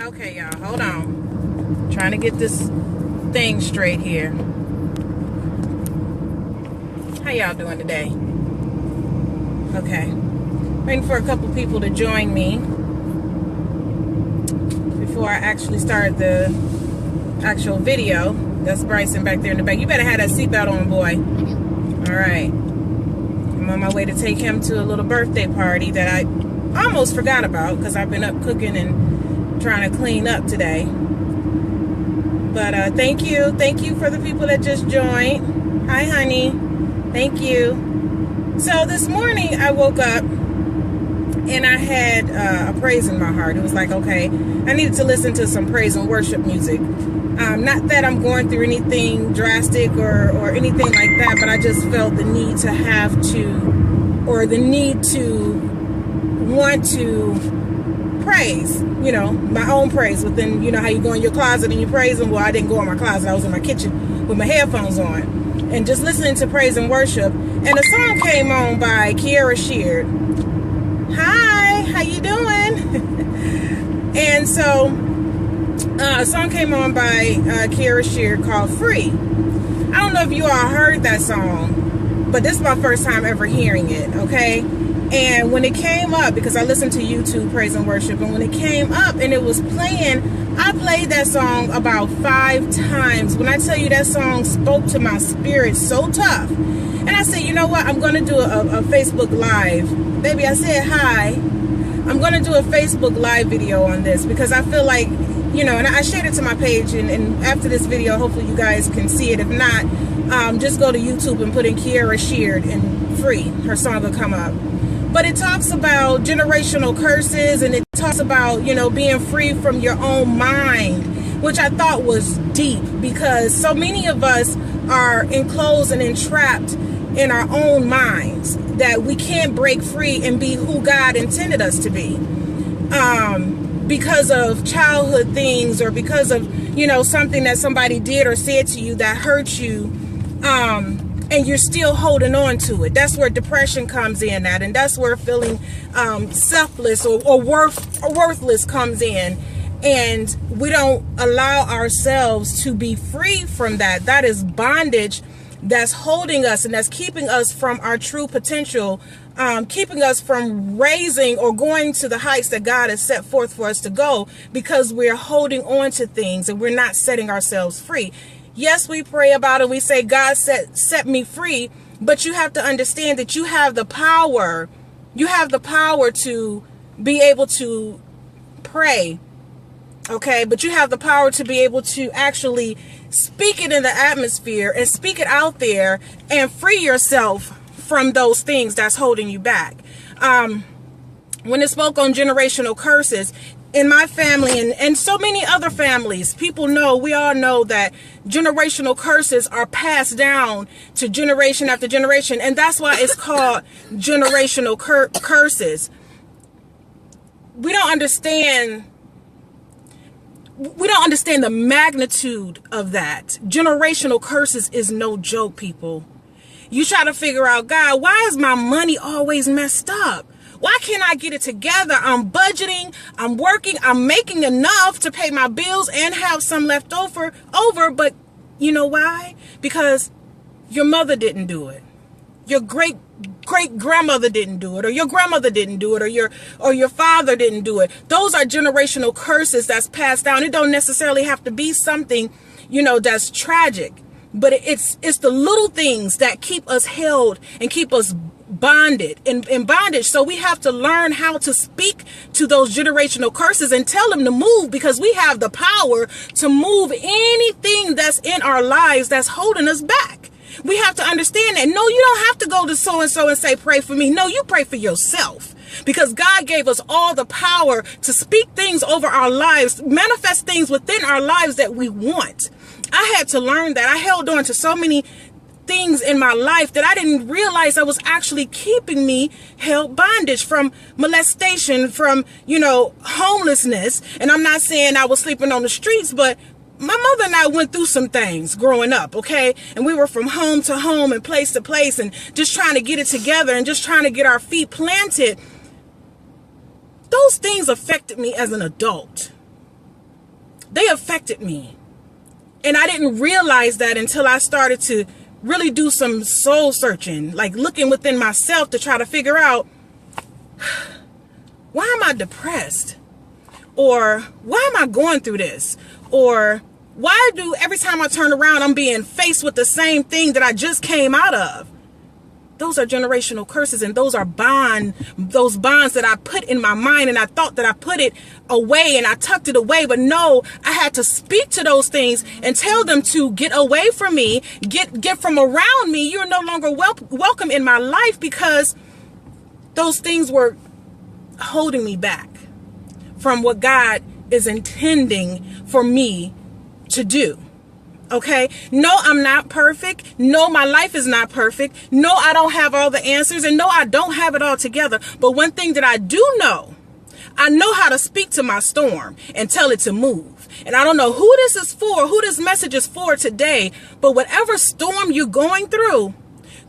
Okay, y'all, hold on. Trying to get this thing straight here. How y'all doing today? Okay. Waiting for a couple people to join me before I actually start the actual video. That's Bryson back there in the back. You better have that seatbelt on, boy. All right. I'm on my way to take him to a little birthday party that I almost forgot about because I've been up cooking and trying to clean up today. But thank you for the people that just joined. Hi, honey. Thank you. So this morning I woke up and I had a praise in my heart. It was like, okay, I needed to listen to some praise and worship music. Not that I'm going through anything drastic or anything like that, but I just felt the need to have to, or the need to want to praise, my own praise within, how you go in your closet and you praise them. Well, I didn't go in my closet. I was in my kitchen with my headphones on and just listening to praise and worship. And a song came on by Kiara Sheard. Hi, how you doing? And so a song came on by Kiara Sheard called Free. I don't know if you all heard that song, but this is my first time ever hearing it, okay? And when it came up, because I listened to YouTube praise and worship, and when it came up and it was playing, I played that song about 5 times. When I tell you that song spoke to my spirit so tough. And I said, you know what? I'm going to do a Facebook Live. Baby, I said hi. I'm going to do a Facebook Live video on this because I feel like, and I shared it to my page. And after this video, hopefully you guys can see it. If not, just go to YouTube and put in Kiara Sheard and Free. Her song will come up. But it talks about generational curses, and it talks about, being free from your own mind, which I thought was deep because so many of us are enclosed and entrapped in our own minds that we can't break free and be who God intended us to be. Because of childhood things or because of, something that somebody did or said to you that hurt you, and you're still holding on to it. That's where depression comes in at, and that's where feeling selfless or worthless comes in. And we don't allow ourselves to be free from that. That is bondage that's holding us and that's keeping us from our true potential, keeping us from raising or going to the heights that God has set forth for us to go because we're holding on to things and we're not setting ourselves free. Yes, we pray about it. We say, God set me free. But you have to understand that you have the power. You have the power to be able to pray. Okay, but you have the power to be able to actually speak it in the atmosphere and speak it out there and free yourself from those things that's holding you back. When it spoke on generational curses, in my family and so many other families, we all know that generational curses are passed down to generation after generation. And that's why it's called generational curses. We don't understand the magnitude of that. Generational curses is no joke, people. You try to figure out, God, why is my money always messed up? Why can't I get it together? I'm budgeting, I'm working, I'm making enough to pay my bills and have some left over, but you know why? Because your mother didn't do it. Your great grandmother didn't do it, or your grandmother didn't do it, or your father didn't do it. Those are generational curses that's passed down. It don't necessarily have to be something, that's tragic, but it's the little things that keep us held and keep us bonded in bondage. So we have to learn how to speak to those generational curses and tell them to move, because we have the power to move anything that's in our lives that's holding us back. We have to understand that. No, you don't have to go to so-and-so and say, pray for me. No, you pray for yourself, because God gave us all the power to speak things over our lives, manifest things within our lives that we want. I had to learn that. I held on to so many things in my life that I didn't realize that was actually keeping me held bondage, from molestation, from, homelessness. And I'm not saying I was sleeping on the streets, but my mother and I went through some things growing up, okay? And we were from home to home and place to place and just trying to get it together and just trying to get our feet planted. Those things affected me as an adult. they affected me. And I didn't realize that until I started to really do some soul searching, like looking within myself to try to figure out, why am I depressed? Or why am I going through this? Or why do every time I turn around, I'm being faced with the same thing that I just came out of? Those are generational curses, and those are those bonds that I put in my mind, and I thought that I put it away and I tucked it away. But no, I had to speak to those things and tell them to get away from me, get from around me. You're no longer welcome in my life, because those things were holding me back from what God is intending for me to do. Okay. No, I'm not perfect. No, my life is not perfect. No, I don't have all the answers, and no, I don't have it all together. But one thing that I do know, I know how to speak to my storm and tell it to move. And I don't know who this is for, who this message is for today, but whatever storm you're going through,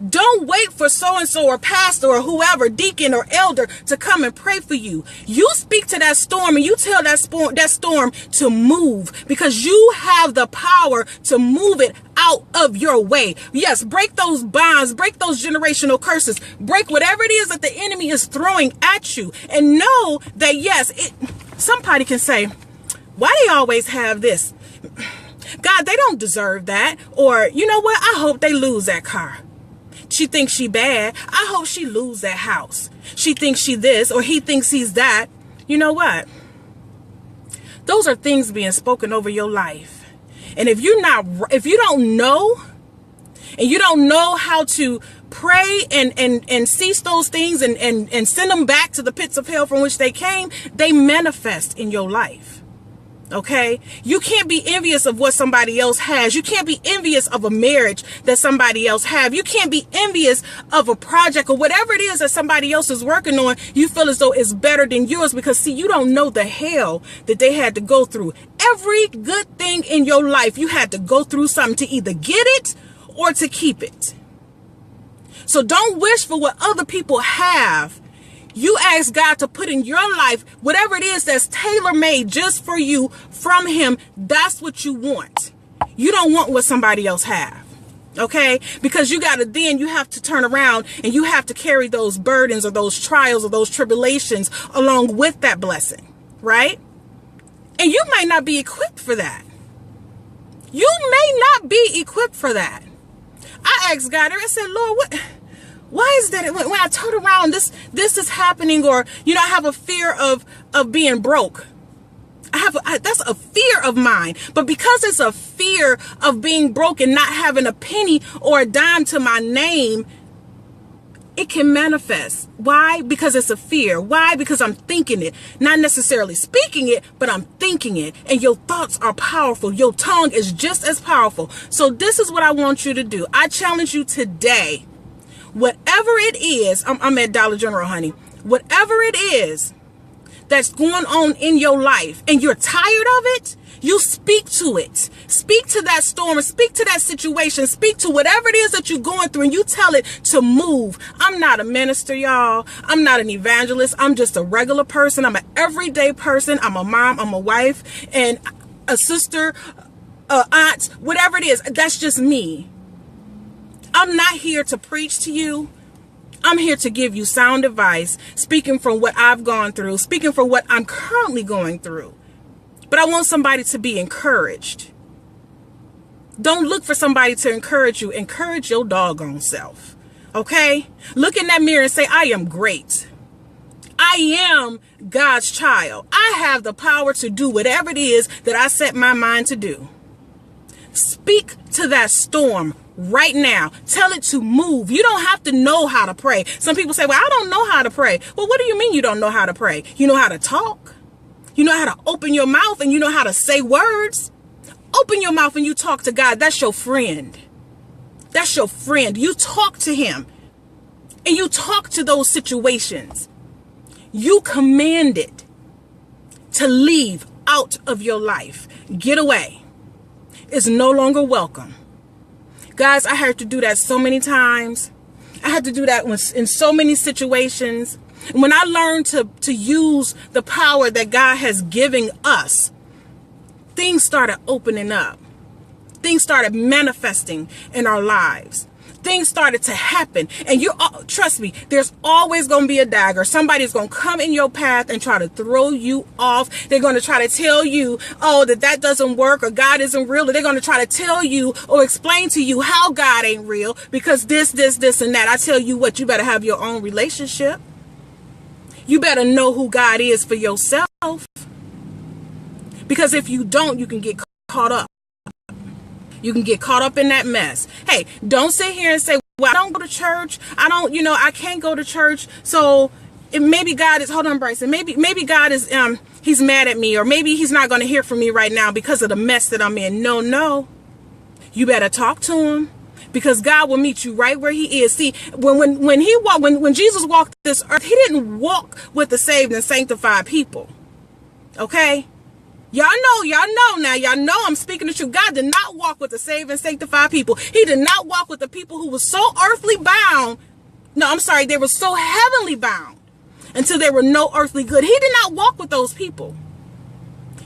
don't wait for so-and-so or pastor or whoever, deacon or elder, to come and pray for you. You speak to that storm and you tell that storm to move, because you have the power to move it out of your way. Yes, break those bonds, break those generational curses, break whatever it is that the enemy is throwing at you, and know that, yes, somebody can say, why do they always have this? God, they don't deserve that. Or, you know what? I hope they lose that car. She thinks she bad. I hope she lose that house. She thinks she this, or he thinks he's that. You know what? Those are things being spoken over your life. And if you don't know, and you don't know how to pray and cease those things and send them back to the pits of hell from which they came, they manifest in your life. Okay, you can't be envious of what somebody else has. You can't be envious of a marriage that somebody else have. You can't be envious of a project or whatever it is that somebody else is working on. You feel as though it's better than yours, because see, you don't know the hell that they had to go through. Every good thing in your life, you had to go through something to either get it or to keep it. So don't wish for what other people have. You ask God to put in your life whatever it is that's tailor-made just for you from him. That's what you want. You don't want what somebody else have. Okay? Because you have to turn around and you have to carry those burdens or those trials or those tribulations along with that blessing. Right? And you might not be equipped for that. You may not be equipped for that. I asked God, I said, Lord, why is that when I turn around, this is happening? Or, I have a fear of being broke. That's a fear of mine. But because it's a fear of being broke and not having a penny or a dime to my name, it can manifest. Why? Because it's a fear. Why? Because I'm thinking it. Not necessarily speaking it, but I'm thinking it. And your thoughts are powerful. Your tongue is just as powerful. So this is what I want you to do. I challenge you today. Whatever it is, I'm at Dollar General, honey. Whatever it is that's going on in your life and you're tired of it, you speak to it. Speak to that storm, speak to that situation, speak to whatever it is that you're going through, and you tell it to move. I'm not a minister, y'all. I'm not an evangelist. I'm just a regular person. I'm an everyday person. I'm a mom. I'm a wife and a sister, aunt, whatever it is. That's just me. I'm not here to preach to you. I'm here to give you sound advice, speaking from what I've gone through, speaking from what I'm currently going through. But I want somebody to be encouraged. Don't look for somebody to encourage you. Encourage your doggone self. Okay? Look in that mirror and say, I am great. I am God's child. I have the power to do whatever it is that I set my mind to do. Speak to that storm right now. Tell it to move. You don't have to know how to pray. Some people say, well, I don't know how to pray. Well, what do you mean you don't know how to pray? You know how to talk. You know how to open your mouth, and you know how to say words. Open your mouth and you talk to God. That's your friend. That's your friend. You talk to him and you talk to those situations. You command it to leave out of your life. Get away. It's no longer welcome. Guys, I had to do that so many times. I had to do that in so many situations. And when I learned to use the power that God has given us, things started opening up. Things started manifesting in our lives. Things started to happen. And trust me, there's always going to be a dagger. Somebody's going to come in your path and try to throw you off. They're going to try to tell you, oh, that doesn't work, or God isn't real. Or they're going to try to tell you or explain to you how God ain't real because this, and that. I tell you what, you better have your own relationship. You better know who God is for yourself. Because if you don't, you can get caught up. You can get caught up in that mess. Hey, don't sit here and say, well, I don't go to church. I can't go to church. So maybe God is, hold on, Bryson. Maybe God is, he's mad at me, or maybe he's not going to hear from me right now because of the mess that I'm in. No. You better talk to him, because God will meet you right where he is. See, when Jesus walked this earth, he didn't walk with the saved and sanctified people. Okay? Y'all know now. Y'all know I'm speaking the truth. God did not walk with the saved and sanctified people. He did not walk with the people who were so earthly bound. No, I'm sorry. They were so heavenly bound until there were no earthly good. He did not walk with those people.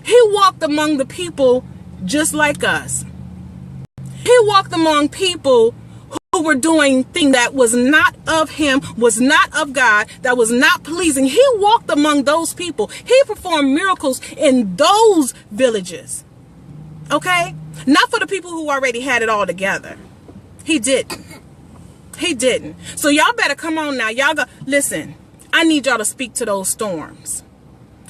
He walked among the people just like us. He walked among people who were doing things that was not of him, was not of God, that was not pleasing. He walked among those people. He performed miracles in those villages. Okay? Not for the people who already had it all together. He didn't. He didn't. So y'all better come on now. Listen, I need y'all to speak to those storms.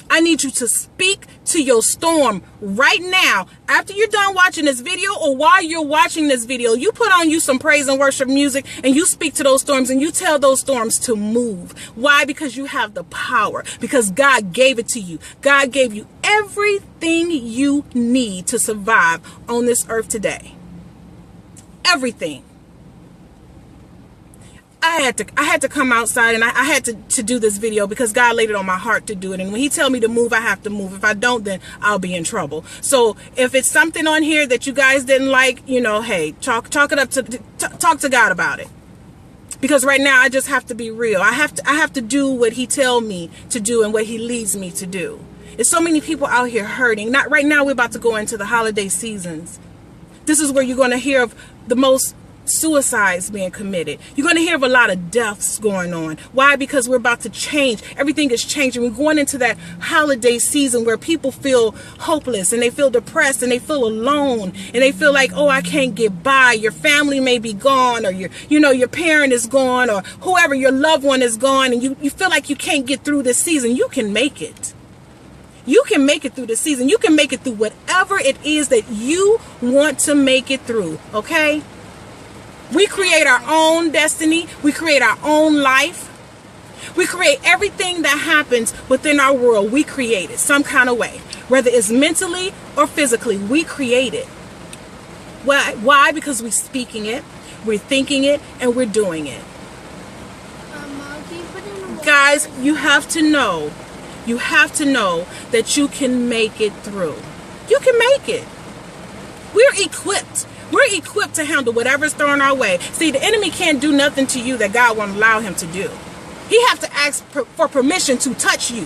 I need you to speak to your storm right now. After you're done watching this video, or while you're watching this video, you put on you some praise and worship music and you speak to those storms and you tell those storms to move. Why? Because you have the power. Because God gave it to you. God gave you everything you need to survive on this earth today. Everything. I had to come outside, and I had to do this video because God laid it on my heart to do it. And when he tell me to move, I have to move. If I don't, then I'll be in trouble. So if it's something on here that you guys didn't like, hey, chalk it up talk to God about it. Because right now I just have to be real. I have to do what he tell me to do and what he leads me to do. There's so many people out here hurting. Not right now. We're about to go into the holiday seasons. This is where you're going to hear of the most suicides being committed. You're going to hear of a lot of deaths going on. Why? Because we're about to change. Everything is changing. We're going into that holiday season where people feel hopeless and they feel depressed and they feel alone and they feel like, oh, I can't get by. Your family may be gone, or your parent is gone, or whoever, your loved one is gone, and you feel like you can't get through this season. You can make it. You can make it through the season. You can make it through whatever it is that you want to make it through. Okay? We create our own destiny. We create our own life. We create everything that happens within our world. We create it some kind of way. Whether it's mentally or physically, we create it. Why? Because we're speaking it, we're thinking it, and we're doing it. Guys, you have to know that you can make it through. You can make it. We're equipped. We're equipped to handle whatever's thrown our way. See, the enemy can't do nothing to you that God won't allow him to do. He has to ask for permission to touch you.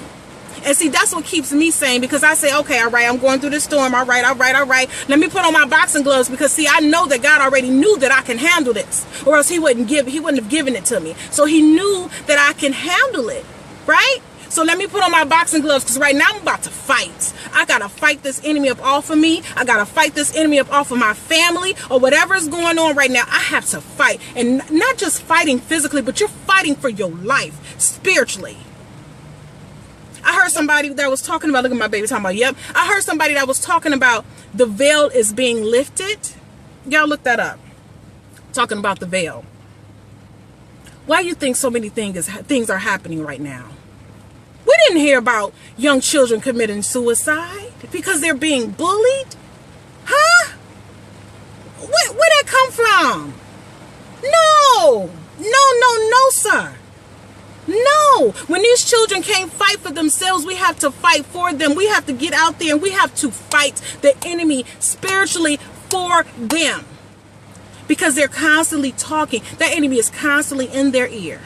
And see, that's what keeps me sane, because I say, okay, all right, I'm going through this storm. All right. Let me put on my boxing gloves, because see, I know that God already knew that I can handle this, or else he wouldn't have given it to me. So he knew that I can handle it, right? So let me put on my boxing gloves, because right now I'm about to fight. I got to fight this enemy up off of me. I got to fight this enemy up off of my family, or whatever is going on right now. I have to fight. And not just fighting physically, but you're fighting for your life spiritually. I heard somebody that was talking about, look at my baby talking about, yep. I heard somebody that was talking about the veil is being lifted. Y'all look that up. Talking about the veil. Why do you think so many things are happening right now? We didn't hear about young children committing suicide because they're being bullied. Huh? Where that come from? No, sir. No. When these children can't fight for themselves, we have to fight for them. We have to get out there and we have to fight the enemy spiritually for them. Because they're constantly talking. That enemy is constantly in their ear.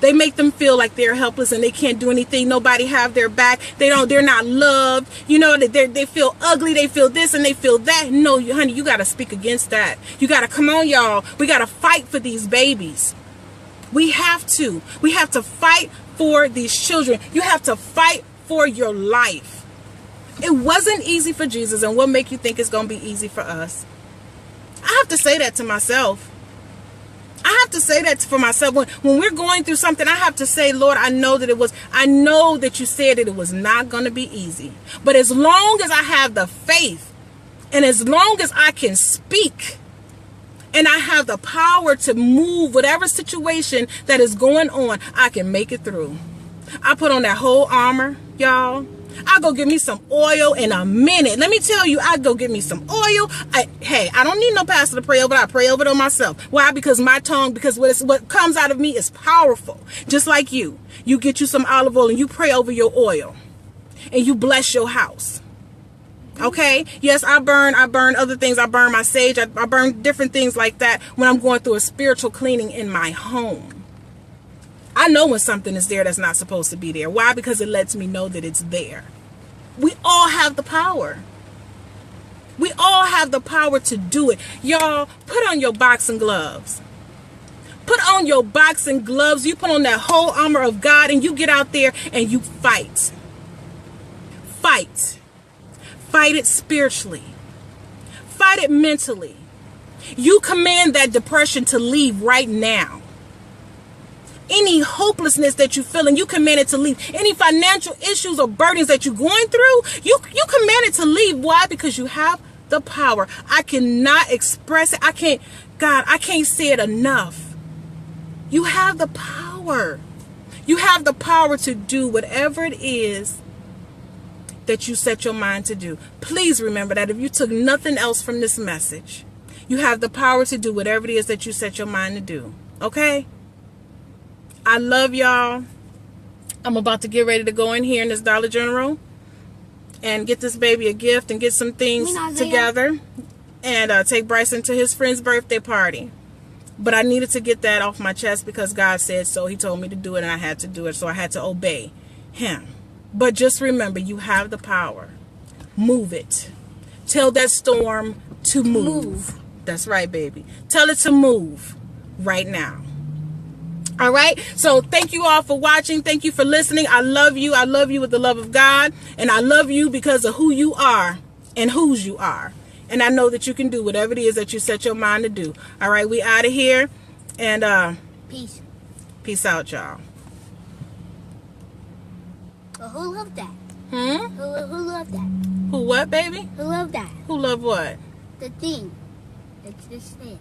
They make them feel like they're helpless and they can't do anything. Nobody have their back. They're not loved. You know, they feel ugly. They feel this and they feel that. No, honey, you got to speak against that. You got to, come on, y'all. We got to fight for these babies. We have to. We have to fight for these children. You have to fight for your life. It wasn't easy for Jesus, and what make you think it's going to be easy for us? I have to say that to myself. I have to say that for myself. When we're going through something, I have to say, Lord, I know that you said that it was not going to be easy. But as long as I have the faith, and as long as I can speak, and I have the power to move whatever situation that is going on, I can make it through. I put on that whole armor, y'all. I'll go get me some oil in a minute. Let me tell you, I'll go get me some oil. Hey, I don't need no pastor to pray over it. I pray over it on myself. Why? Because my tongue, because what comes out of me is powerful. Just like you. You get you some olive oil and you pray over your oil. And you bless your house. Okay? Yes, I burn other things. I burn my sage. I burn different things like that when I'm going through a spiritual cleaning in my home. I know when something is there that's not supposed to be there. Why? Because it lets me know that it's there. We all have the power. We all have the power to do it. Y'all, put on your boxing gloves. Put on your boxing gloves. You put on that whole armor of God and you get out there and you fight. Fight. Fight it spiritually. Fight it mentally. You command that depression to leave right now. Any hopelessness that you feel, and you command it to leave. Any financial issues or burdens that you're going through, you command it to leave. Why? Because you have the power. I cannot express it. I can't say it enough. You have the power. You have the power to do whatever it is that you set your mind to do. Please remember that if you took nothing else from this message, you have the power to do whatever it is that you set your mind to do. Okay? I love y'all. I'm about to get ready to go in here in this Dollar General and get this baby a gift and get some things together and take Bryson to his friend's birthday party. But I needed to get that off my chest because God said so. He told me to do it and I had to do it. So I had to obey him. But just remember, you have the power. Move it. Tell that storm to move. That's right, baby. Tell it to move right now. All right. So thank you all for watching. Thank you for listening. I love you. I love you with the love of God. And I love you because of who you are and whose you are. And I know that you can do whatever it is that you set your mind to do. All right. We out of here. And peace. Peace out, y'all. Well, who loved that? Who loved that? Who what, baby? Who loved that? Who loved what? The thing. That's this thing.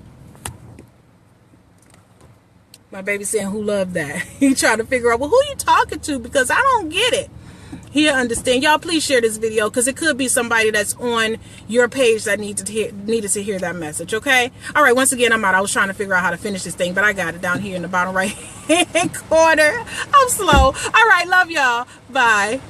My baby saying, who loved that? He trying to figure out, well, who you talking to? Because I don't get it. He'll understand. Y'all, please share this video because it could be somebody that's on your page that needed to hear that message, okay? All right, once again, I'm out. I was trying to figure out how to finish this thing, but I got it down here in the bottom right-hand corner. I'm slow. All right, love y'all. Bye.